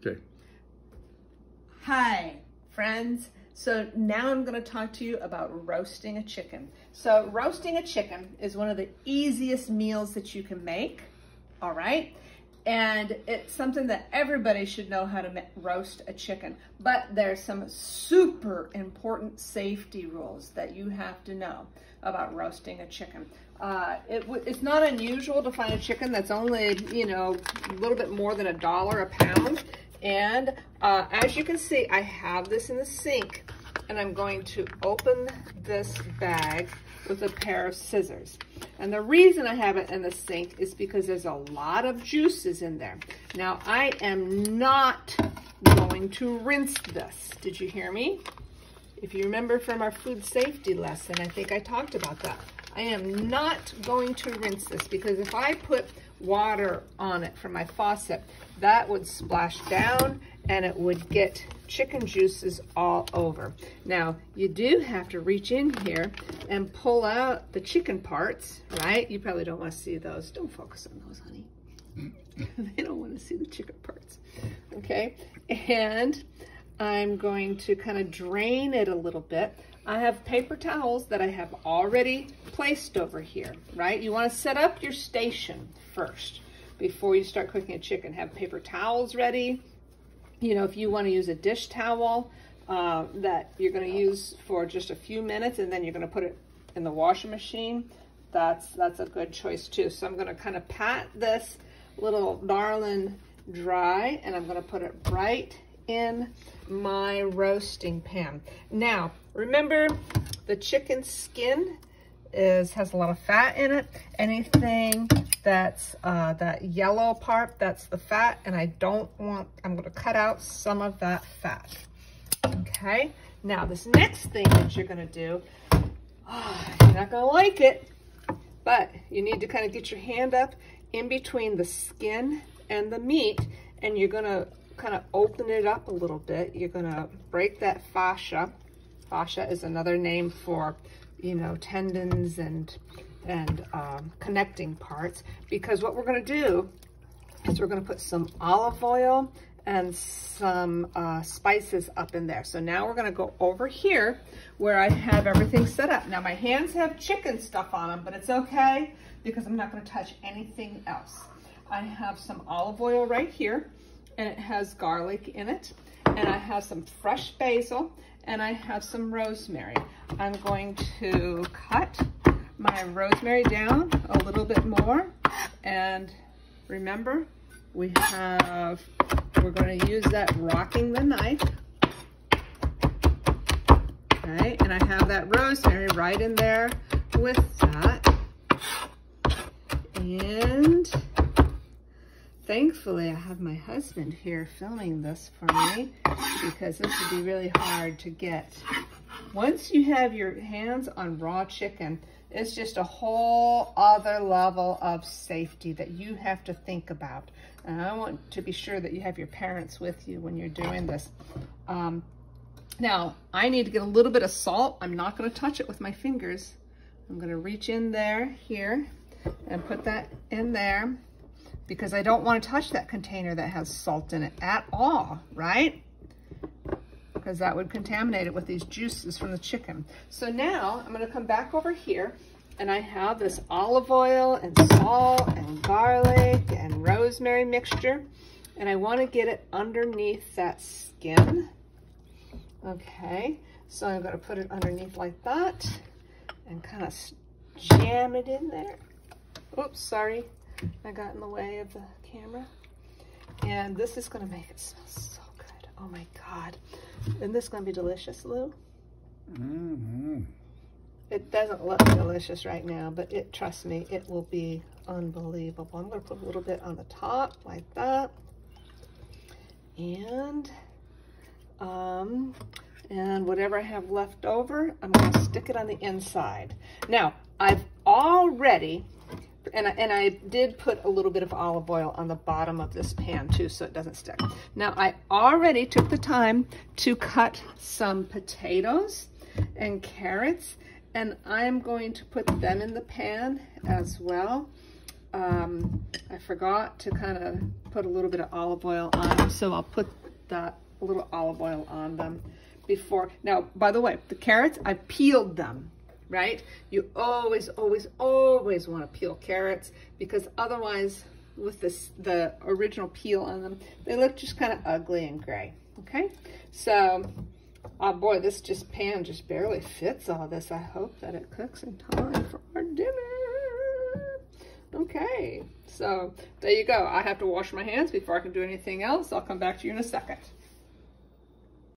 Okay. Hi, friends. So now I'm going to talk to you about roasting a chicken. So roasting a chicken is one of the easiest meals that you can make, all right? And it's something that everybody should know how to roast a chicken. But there's some super important safety rules that you have to know about roasting a chicken. It's not unusual to find a chicken that's only, you know, a little bit more than $1 a pound. And as you can see, I have this in the sink, and I'm going to open this bag with a pair of scissors. And the reason I have it in the sink is because there's a lot of juices in there. Now, I am not going to rinse this. Did you hear me? If you remember from our food safety lesson, I think I talked about that. I am not going to rinse this because if I put water on it from my faucet, that would splash down and it would get chicken juices all over. Now, you do have to reach in here and pull out the chicken parts, right? You probably don't want to see those. Don't focus on those, honey. They don't want to see the chicken parts, okay? And I'm going to kind of drain it a little bit. I have paper towels that I have already placed over here, right? You want to set up your station first before you start cooking a chicken. Have paper towels ready. You know, if you want to use a dish towel that you're going to use for just a few minutes and then you're going to put it in the washing machine, that's a good choice too. So I'm going to kind of pat this little darling dry, and I'm going to put it right in my roasting pan. Now, remember, the chicken skin has a lot of fat in it. Anything that's that yellow part, that's the fat, and I'm going to cut out some of that fat. Okay, now this next thing that you're going to do, you're not going to like it, but you need to kind of get your hand up in between the skin and the meat, and you're going to kind of open it up a little bit. You're going to break that fascia. Fascia is another name for, you know, tendons and connecting parts, because what we're going to do is we're going to put some olive oil and some spices up in there. So now we're going to go over here where I have everything set up. Now my hands have chicken stuff on them, but it's okay because I'm not going to touch anything else. I have some olive oil right here, and it has garlic in it, and I have some fresh basil, and I have some rosemary. I'm going to cut my rosemary down a little bit more, and remember, we're going to use that rocking the knife. Okay, and I have that rosemary right in there with that. And thankfully, I have my husband here filming this for me, because this would be really hard to get. Once you have your hands on raw chicken, it's just a whole other level of safety that you have to think about. And I want to be sure that you have your parents with you when you're doing this. Now, I need to get a little bit of salt. I'm not going to touch it with my fingers. I'm going to reach in there here and put that in there, because I don't want to touch that container that has salt in it at all, right? Because that would contaminate it with these juices from the chicken. So now I'm going to come back over here, and I have this olive oil and salt and garlic and rosemary mixture, and I want to get it underneath that skin. Okay, so I'm going to put it underneath like that and kind of jam it in there. Oops, sorry, I got in the way of the camera. And this is going to make it smell so good. Oh my God. Isn't this going to be delicious, Lou? Mm-hmm. It doesn't look delicious right now, but trust me, it will be unbelievable. I'm going to put a little bit on the top like that. And whatever I have left over, I'm going to stick it on the inside. Now, I've already, and I did put a little bit of olive oil on the bottom of this pan too, so it doesn't stick. Now, I already took the time to cut some potatoes and carrots, and I'm going to put them in the pan as well. I forgot to kind of put a little bit of olive oil on them, so I'll put that a little olive oil on them before. Now, by the way, the carrots, I peeled them, right? You always, always, always want to peel carrots, because otherwise, with the original peel on them, they look just kind of ugly and gray, okay? So, oh boy, this pan just barely fits all this. I hope that it cooks in time for our dinner. Okay, so there you go. I have to wash my hands before I can do anything else. I'll come back to you in a second.